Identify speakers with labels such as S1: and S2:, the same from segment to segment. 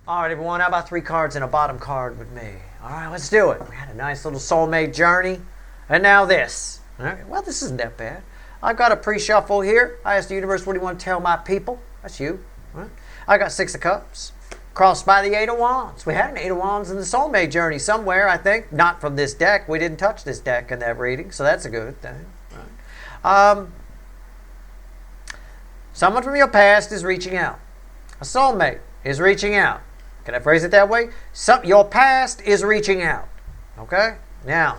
S1: All right, everyone, how about 3 cards and a bottom card with me? All right, let's do it. We had a nice little soulmate journey. And now this. All right, well, this isn't that bad. I've got a pre-shuffle here. I asked the universe, what do you want to tell my people? That's you. All right. I got 6 of Cups. Crossed by the 8 of Wands. We had an 8 of Wands in the soulmate journey somewhere, I think. Not from this deck. We didn't touch this deck in that reading, so that's a good thing. All right. Someone from your past is reaching out. A soulmate is reaching out. Can I phrase it that way? Your past is reaching out. Okay? Now,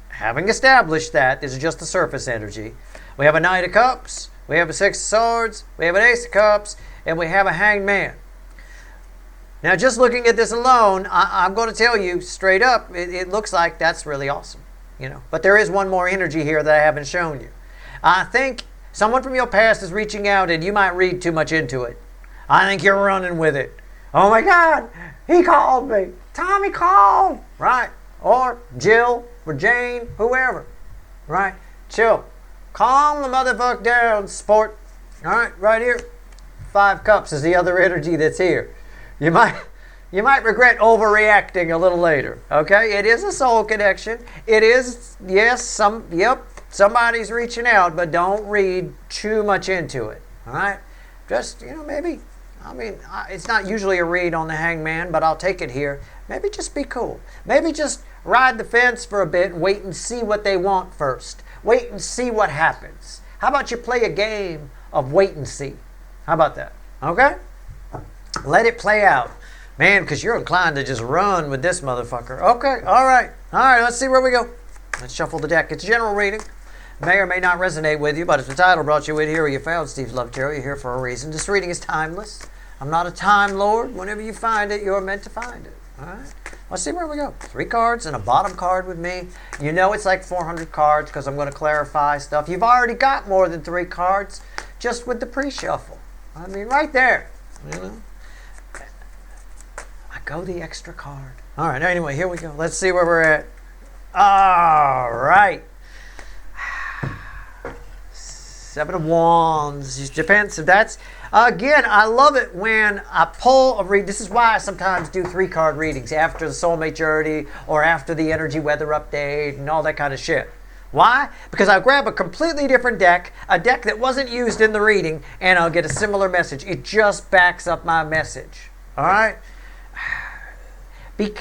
S1: having established that, this is just the surface energy. We have a Knight of Cups, we have a 6 of Swords, we have an Ace of Cups, and we have a Hanged Man. Now, just looking at this alone, I'm going to tell you straight up, it looks like that's really awesome. But there is one more energy here that I haven't shown you. I think someone from your past is reaching out, and you might read too much into it. I think you're running with it. Oh my God, he called me. Tommy called. Right? Or Jill or Jane, whoever. Right? Chill. Calm the motherfucker down, sport. All right, right here. 5 Cups is the other energy that's here. You might regret overreacting a little later. Okay? It is a soul connection. It is, yes, somebody's reaching out, but don't read too much into it. All right? Just, maybe. It's not usually a read on the Hanged Man, but I'll take it here. Maybe just be cool. Maybe just ride the fence for a bit and wait and see what they want first. Wait and see what happens. How about you play a game of wait and see? How about that? Okay? Let it play out. Man, because you're inclined to just run with this motherfucker. Okay, all right. All right, let's see where we go. Let's shuffle the deck. It's a general reading. May or may not resonate with you, but if the title brought you in here or you found Steve's Love Tarot, you're here for a reason. This reading is timeless. I'm not a time lord. Whenever you find it, you're meant to find it. All right? Let's see where we go. 3 cards and a bottom card with me. You know it's like 400 cards because I'm going to clarify stuff. You've already got more than 3 cards just with the pre-shuffle. Right there. I go the extra card. All right, anyway, here we go. Let's see where we're at. All right. 7 of Wands, defensive. That's, again, I love it when I pull a read. This is why I sometimes do 3-card readings after the soulmate journey or after the energy weather update and all that kind of shit. Why? Because I'll grab a completely different deck, a deck that wasn't used in the reading, and I'll get a similar message. It just backs up my message. All right? I'm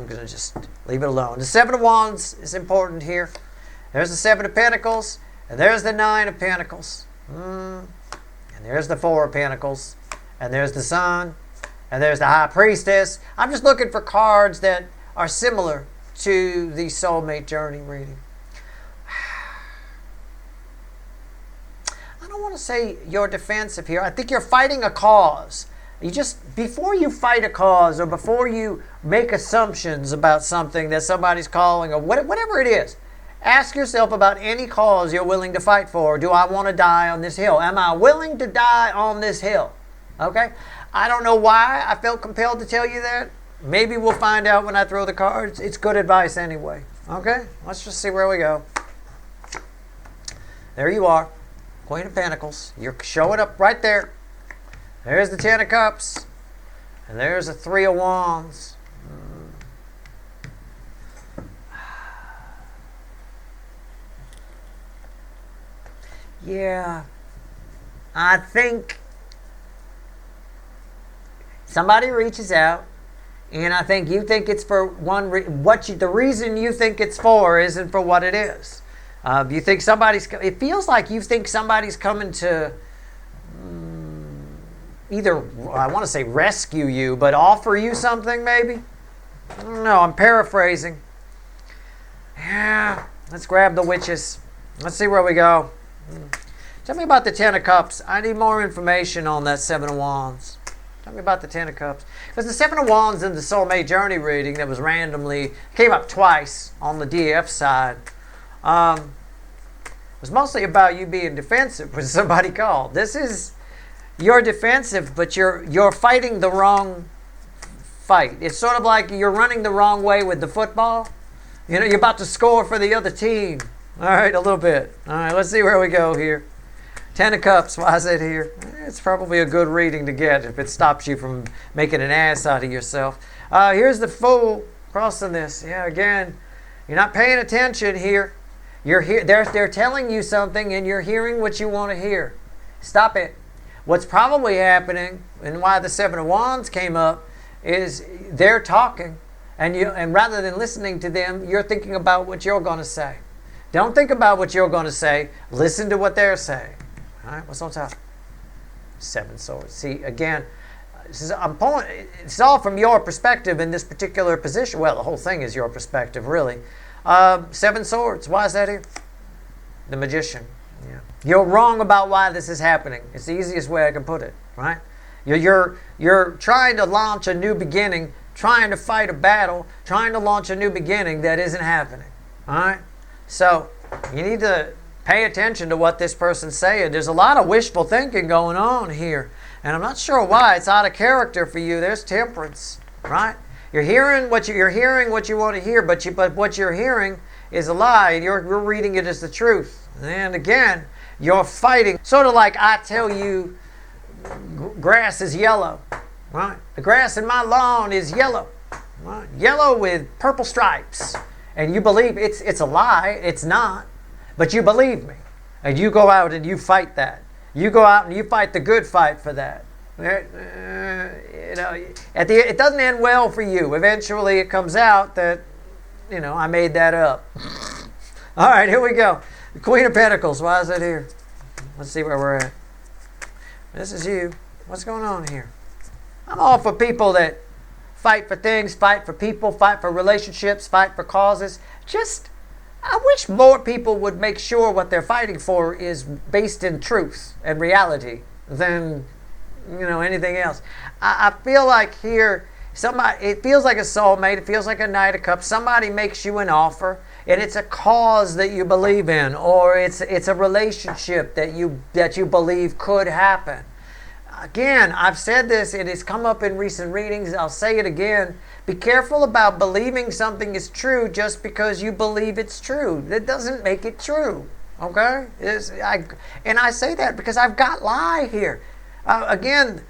S1: going to just leave it alone. The 7 of Wands is important here. There's the 7 of Pentacles, and there's the 9 of Pentacles. And there's the 4 of Pentacles, and there's the Sun, and there's the High Priestess. I'm just looking for cards that are similar to the soulmate journey reading. I don't want to say you're defensive here. I think you're fighting a cause. Before you fight a cause or before you make assumptions about something that somebody's calling or whatever it is, ask yourself about any cause you're willing to fight for. Do I want to die on this hill? Am I willing to die on this hill? Okay? I don't know why I felt compelled to tell you that. Maybe we'll find out when I throw the cards. It's good advice anyway. Okay? Let's just see where we go. There you are. Queen of Pentacles. You're showing up right there. There's the 10 of Cups. And there's the 3 of Wands. Yeah, I think somebody reaches out, and I think you think it's for the reason you think it's for isn't for what it is. You think it feels like you think somebody's coming to either, I want to say rescue you, but offer you something maybe? I don't know, I'm paraphrasing. Yeah, let's grab the witches. Let's see where we go. Tell me about the 10 of Cups. I need more information on that 7 of Wands. Tell me about the 10 of Cups. Because the 7 of Wands in the soulmate journey reading that was randomly, came up twice on the DF side, was mostly about you being defensive when somebody called. You're defensive, but you're fighting the wrong fight. It's sort of like you're running the wrong way with the football. You're about to score for the other team. All right, a little bit. All right, let's see where we go here. Ten of Cups, why is it here? It's probably a good reading to get if it stops you from making an ass out of yourself. Here's the Fool crossing this. Yeah, again, you're not paying attention here. You're here. They're telling you something, and you're hearing what you want to hear. Stop it. What's probably happening, and why the Seven of Wands came up, is they're talking, and rather than listening to them, you're thinking about what you're going to say. Don't think about what you're going to say. Listen to what they're saying. All right, what's on top? Seven Swords. See, again, it's all from your perspective in this particular position. Well, the whole thing is your perspective, really. Seven Swords. Why is that here? The Magician. Yeah. You're wrong about why this is happening. It's the easiest way I can put it, right? You're trying to launch a new beginning, trying to fight a battle, trying to launch a new beginning that isn't happening. All right? So, you need to pay attention to what this person's saying. There's a lot of wishful thinking going on here. And I'm not sure why. It's out of character for you. There's Temperance, right? You're hearing what you want to hear, but what you're hearing is a lie, and you're reading it as the truth. And again, you're fighting. Sort of like I tell you, grass is yellow, right? The grass in my lawn is yellow, right? Yellow with purple stripes. And you believe it's a lie. It's not. But you believe me, and you go out and you fight that. You go out and you fight the good fight for that. It doesn't end well for you. Eventually, it comes out that, I made that up. All right, here we go. The Queen of Pentacles. Why is that here? Let's see where we're at. This is you. What's going on here? I'm all for people that fight for things, fight for people, fight for relationships, fight for causes. I wish more people would make sure what they're fighting for is based in truth and reality than, anything else. I feel like here, it feels like a soulmate, it feels like a Knight of Cups. Somebody makes you an offer, and it's a cause that you believe in, or it's a relationship that you believe could happen. Again, I've said this, it has come up in recent readings, I'll say it again. Be careful about believing something is true just because you believe it's true. That doesn't make it true, okay? And I say that because I've got lie here. Again,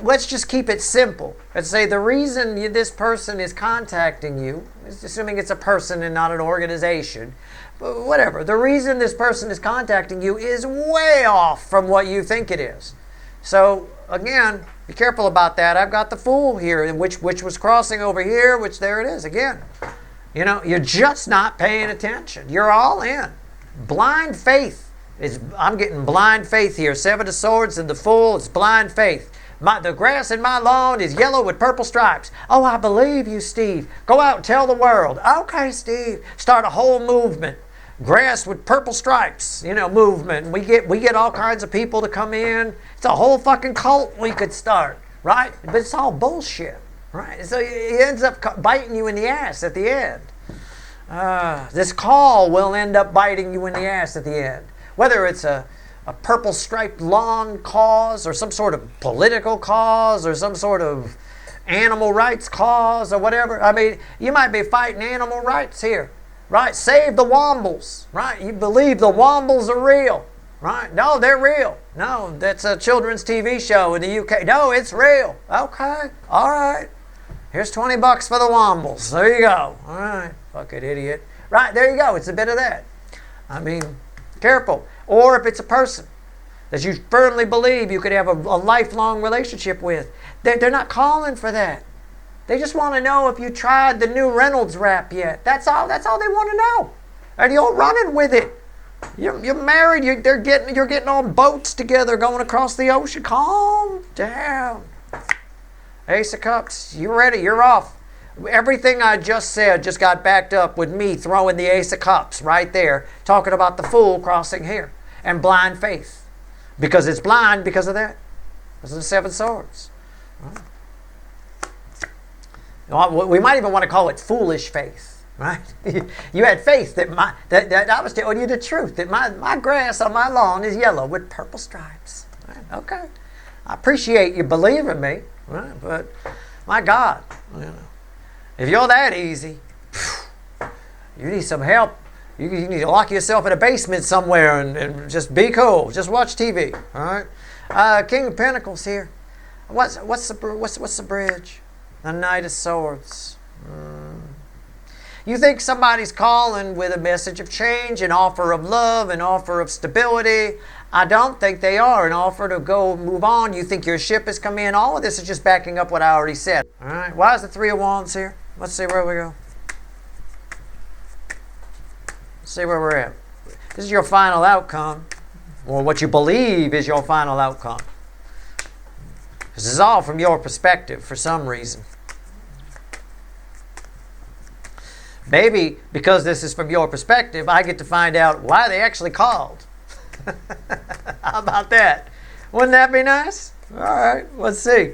S1: let's just keep it simple. Let's say the reason this person is contacting you, assuming it's a person and not an organization, but whatever, the reason this person is contacting you is way off from what you think it is. So, again, be careful about that. I've got the Fool here, which was crossing over here, which there it is again. You're just not paying attention. You're all in. Blind faith. I'm getting blind faith here. Seven of Swords and the Fool, it's blind faith. The grass in my lawn is yellow with purple stripes. Oh, I believe you, Steve. Go out and tell the world. Okay, Steve. Start a whole movement. Grass with purple stripes, movement. We get all kinds of people to come in. It's a whole fucking cult we could start, right? But it's all bullshit, right? So it ends up biting you in the ass at the end. This call will end up biting you in the ass at the end. Whether it's a purple striped lawn cause or some sort of political cause or some sort of animal rights cause or whatever. I mean, you might be fighting animal rights here. Right? Save the Wombles. Right? You believe the Wombles are real. Right? No, they're real. No, that's a children's TV show in the UK. No, it's real. Okay. All right. Here's $20 for the Wombles. There you go. All right. Fucking idiot. Right, there you go. It's a bit of that. I mean, careful. Or if it's a person that you firmly believe you could have a lifelong relationship with, they're not calling for that. They just want to know if you tried the new Reynolds wrap yet. That's all they want to know. Are you all running with it? You're married. You're getting on boats together, going across the ocean. Calm down. Ace of Cups. You ready? You're off. Everything I just said just got backed up with me throwing the Ace of Cups right there, talking about the Fool crossing here, and blind faith, because it's blind because of that. This is the Seven Swords. We might even want to call it foolish faith, right? You had faith that I was telling you the truth, that my grass on my lawn is yellow with purple stripes. Right? Okay. I appreciate you believing me, right? But my God, if you're that easy, you need some help. You need to lock yourself in a basement somewhere and just be cool. Just watch TV. All right. King of Pentacles here. What's the bridge? The Knight of Swords. You think somebody's calling with a message of change, an offer of love, an offer of stability. I don't think they are. An offer to go move on. You think your ship has come in. All of this is just backing up what I already said. All right. Why is the Three of Wands here? Let's see where we go. Let's see where we're at. This is your final outcome, or what you believe is your final outcome. This is all from your perspective for some reason. Maybe because this is from your perspective, I get to find out why they actually called. How about that? Wouldn't that be nice? All right, let's see.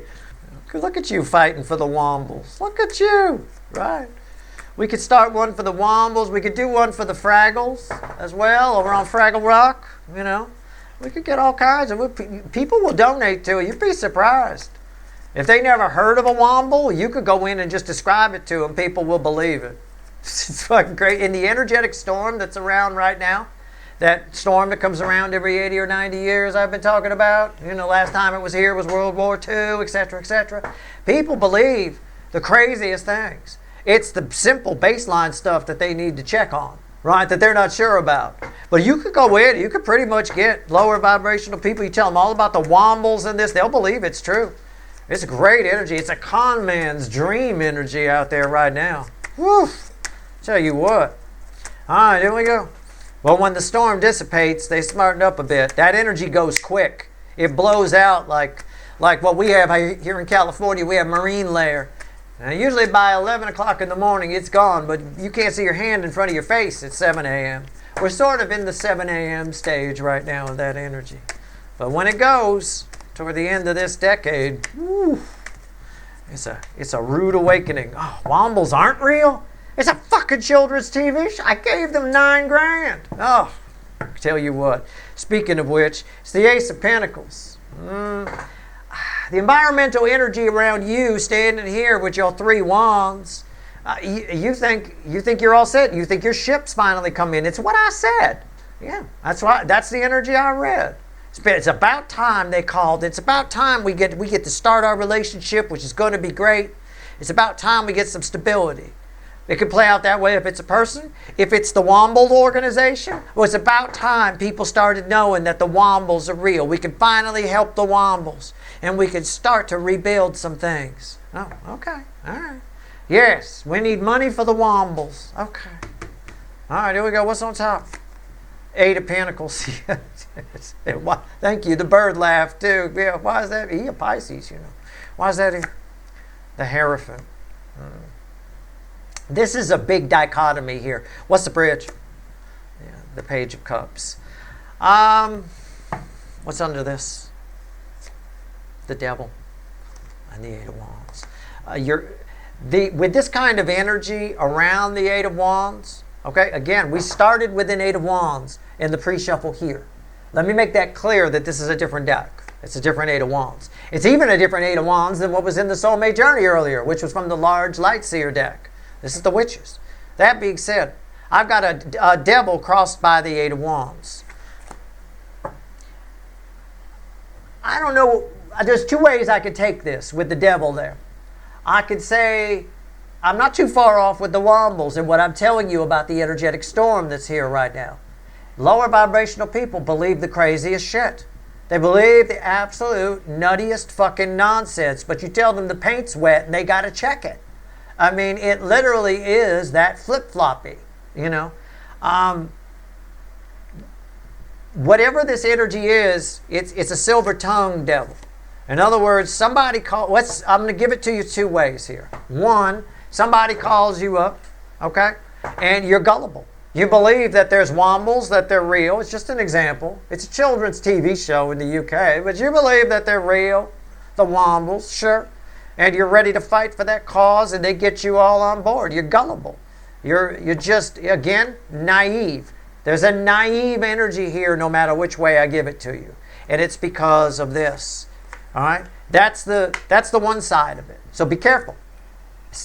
S1: Look at you fighting for the Wombles. Look at you, right? We could start one for the Wombles. We could do one for the Fraggles as well over on Fraggle Rock. You know, we could get all kinds of people will donate to it. You'd be surprised. If they never heard of a Womble, you could go in and just describe it to them. People will believe it. It's fucking great. In the energetic storm that's around right now, that storm that comes around every 80 or 90 years I've been talking about, you know, last time it was here was World War II, etc., etc. People believe the craziest things. It's the simple baseline stuff that they need to check on, right, that they're not sure about. But you could go in, you could pretty much get lower vibrational people. You tell them all about the Wombles and this, they'll believe it's true. It's great energy. It's a con man's dream energy out there right now. Whew. Tell you what. All right, here we go. Well, when the storm dissipates, they smarten up a bit. That energy goes quick. It blows out like what we have here in California. We have marine layer. Now, usually by 11 o'clock in the morning, it's gone, but you can't see your hand in front of your face at 7 a.m. We're sort of in the 7 a.m. stage right now of that energy. But when it goes toward the end of this decade, whew, it's a rude awakening. Oh, Wombles aren't real? It's a fucking children's TV show. I gave them $9,000. Oh, I tell you what. Speaking of which, it's the Ace of Pentacles. The environmental energy around you, standing here with your three wands, you think you're all set. You think your ship's finally come in. It's what I said. Yeah, that's right. That's the energy I read. It's about time they called. It's about time we get to start our relationship, which is going to be great. It's about time we get some stability. It could play out that way if it's a person. If it's the Womble organization, well, it's about time people started knowing that the Wombles are real. We can finally help the Wombles, and we can start to rebuild some things. Oh, okay. All right. Yes, we need money for the Wombles. Okay. All right, here we go. What's on top? Eight of Pentacles. Thank you. The bird laughed, too. Yeah, why is that? He a Pisces, you know. Why is that here? The Hierophant. This is a big dichotomy here. What's the bridge? Yeah, the Page of Cups. What's under this? The Devil and the Eight of Wands. With this kind of energy around the Eight of Wands, okay, again, we started with an Eight of Wands in the pre-shuffle here. Let me make that clear that this is a different deck. It's a different Eight of Wands. It's even a different Eight of Wands than what was in the Soulmate Journey earlier, which was from the large Light Seer deck. This is the Witches. That being said, I've got a devil crossed by the Eight of Wands. I don't know. There's two ways I could take this with the devil there. I could say I'm not too far off with the Wombles and what I'm telling you about the energetic storm that's here right now. Lower vibrational people believe the craziest shit. They believe the absolute nuttiest fucking nonsense. But you tell them the paint's wet and they got to check it. I mean, it literally is that flip-floppy, you know. Whatever this energy is, it's a silver-tongued devil. In other words, somebody I'm going to give it to you two ways here. One, somebody calls you up, okay, and you're gullible. You believe that there's Wombles, that they're real. It's just an example. It's a children's TV show in the UK, but you believe that they're real, the Wombles, sure. And you're ready to fight for that cause, and they get you all on board. You're gullible. You're just, again, naive. There's a naive energy here no matter which way I give it to you. And it's because of this. All right? That's the one side of it. So be careful.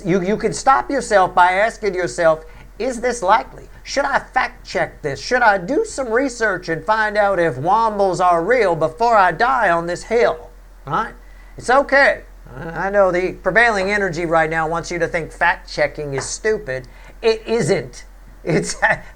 S1: You can stop yourself by asking yourself, Is this likely? Should I fact check this? Should I do some research and find out if wombles are real before I die on this hill? Right? It's okay. I know the prevailing energy right now wants you to think fact checking is stupid. It isn't.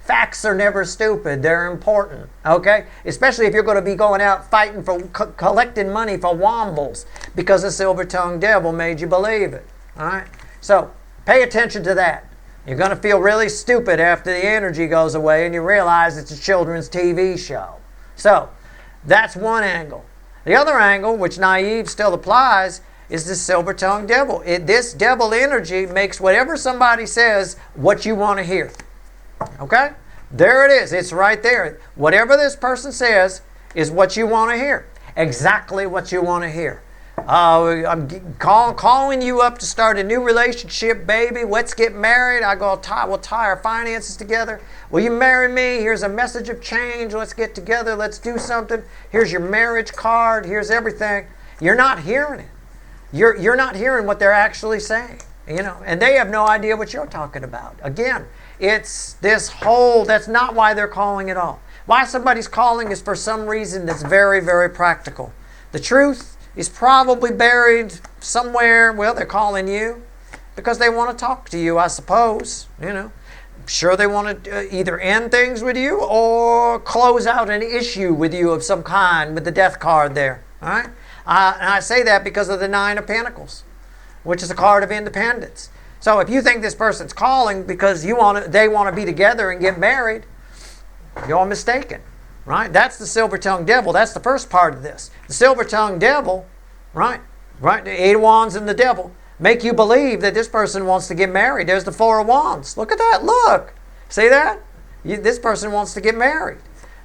S1: Facts are never stupid. They're important. Okay? Especially if you're going to be going out fighting for collecting money for wombles because the silver-tongued devil made you believe it. All right? So pay attention to that. You're going to feel really stupid after the energy goes away and you realize it's a children's TV show. So, that's one angle. The other angle, which naive still applies, is the silver-tongued devil. This devil energy makes whatever somebody says what you want to hear. Okay? There it is. It's right there. Whatever this person says is what you want to hear. Exactly what you want to hear. I'm calling you up to start a new relationship, baby. Let's get married. We'll tie our finances together. Will you marry me? Here's a message of change. Let's get together. Let's do something. Here's your marriage card. Here's everything. You're not hearing it. You're not hearing what they're actually saying. And they have no idea what you're talking about. Again, it's this whole, that's not why they're calling at all. Why somebody's calling is for some reason that's very, very practical. The truth is probably buried somewhere. Well, they're calling you because they want to talk to you, I suppose. Sure, they want to either end things with you or close out an issue with you of some kind with the death card there. All right? And I say that because of the Nine of Pentacles, which is a card of independence. So if you think this person's calling because they want to be together and get married, you're mistaken. Right? That's the silver-tongued devil. That's the first part of this. The silver-tongued devil, right? The Eight of Wands and the devil make you believe that this person wants to get married. There's the Four of Wands. Look at that. Look. See that? This person wants to get married.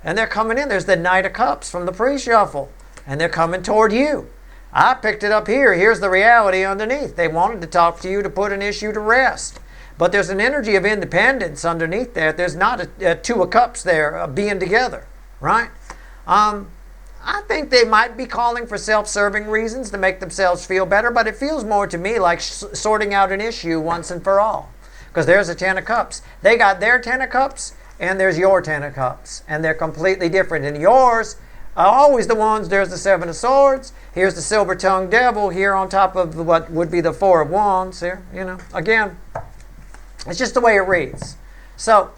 S1: And they're coming in. There's the Knight of Cups from the pre-shuffle. And they're coming toward you. I picked it up here. Here's the reality underneath. They wanted to talk to you to put an issue to rest. But there's an energy of independence underneath there. There's not a Two of Cups there being together. Right? I think they might be calling for self-serving reasons to make themselves feel better, but it feels more to me like sorting out an issue once and for all. Because there's a Ten of Cups. They got their Ten of Cups, and there's your Ten of Cups. And they're completely different. And yours are always the ones, there's the Seven of Swords, here's the silver-tongued devil here on top of what would be the Four of Wands here. Again, it's just the way it reads. So,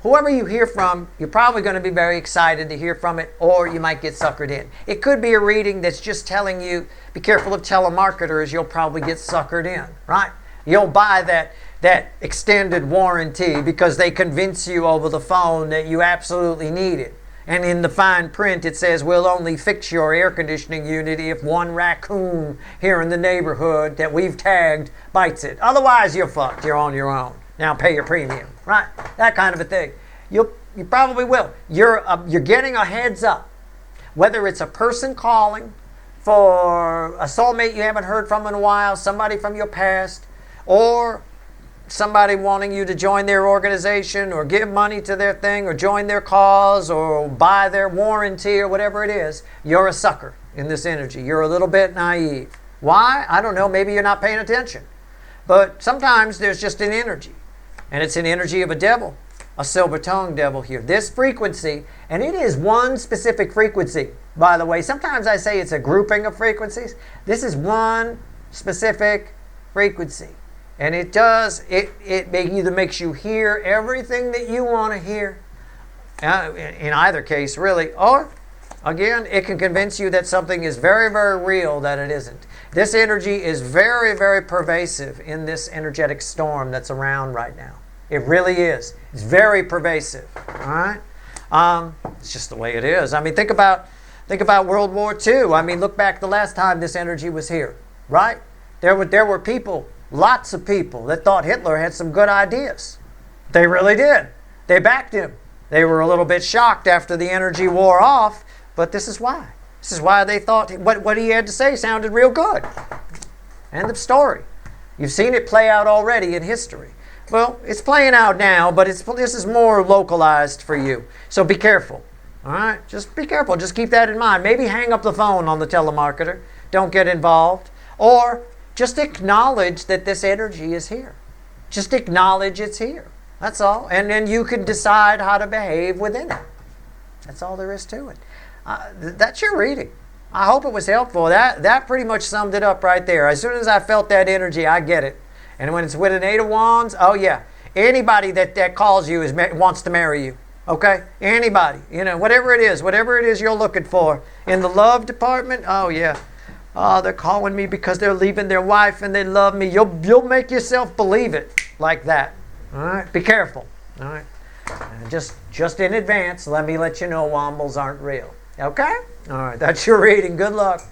S1: whoever you hear from, you're probably going to be very excited to hear from it, or you might get suckered in. It could be a reading that's just telling you, be careful of telemarketers, you'll probably get suckered in, right? You'll buy that extended warranty because they convince you over the phone that you absolutely need it. And in the fine print it says, we'll only fix your air conditioning unit if one raccoon here in the neighborhood that we've tagged bites it. Otherwise you're fucked, you're on your own. Now pay your premium, right? That kind of a thing. You probably will. You're getting a heads up. Whether it's a person calling for a soulmate you haven't heard from in a while, somebody from your past, or somebody wanting you to join their organization or give money to their thing or join their cause or buy their warranty or whatever it is, you're a sucker in this energy. You're a little bit naive. Why? I don't know. Maybe you're not paying attention. But sometimes there's just an energy. And it's an energy of a devil, a silver-tongued devil here. This frequency, and it is one specific frequency, by the way. Sometimes I say it's a grouping of frequencies. This is one specific frequency. And it either makes you hear everything that you want to hear, in either case, really, or, again, it can convince you that something is very, very real that it isn't. This energy is very, very pervasive in this energetic storm that's around right now. It really is. It's very pervasive. All right? It's just the way it is. I mean, think about World War II. I mean, look back the last time this energy was here, right? There were people, lots of people, that thought Hitler had some good ideas. They really did. They backed him. They were a little bit shocked after the energy wore off, but this is why. This is why they thought what he had to say sounded real good. End of story. You've seen it play out already in history. Well, it's playing out now, but this is more localized for you. So be careful. All right? Just be careful. Just keep that in mind. Maybe hang up the phone on the telemarketer. Don't get involved. Or just acknowledge that this energy is here. Just acknowledge it's here. That's all. And then you can decide how to behave within it. That's all there is to it. That's your reading. I hope it was helpful. That pretty much summed it up right there. As soon as I felt that energy, I get it. And when it's with an 8 of Wands, oh yeah. Anybody that calls you wants to marry you. Okay? Anybody. Whatever it is you're looking for. In the love department, oh yeah. Oh, they're calling me because they're leaving their wife and they love me. You'll make yourself believe it like that. All right? Be careful. All right? Just in advance, let me let you know Wombles aren't real. Okay? All right, that's your reading. Good luck.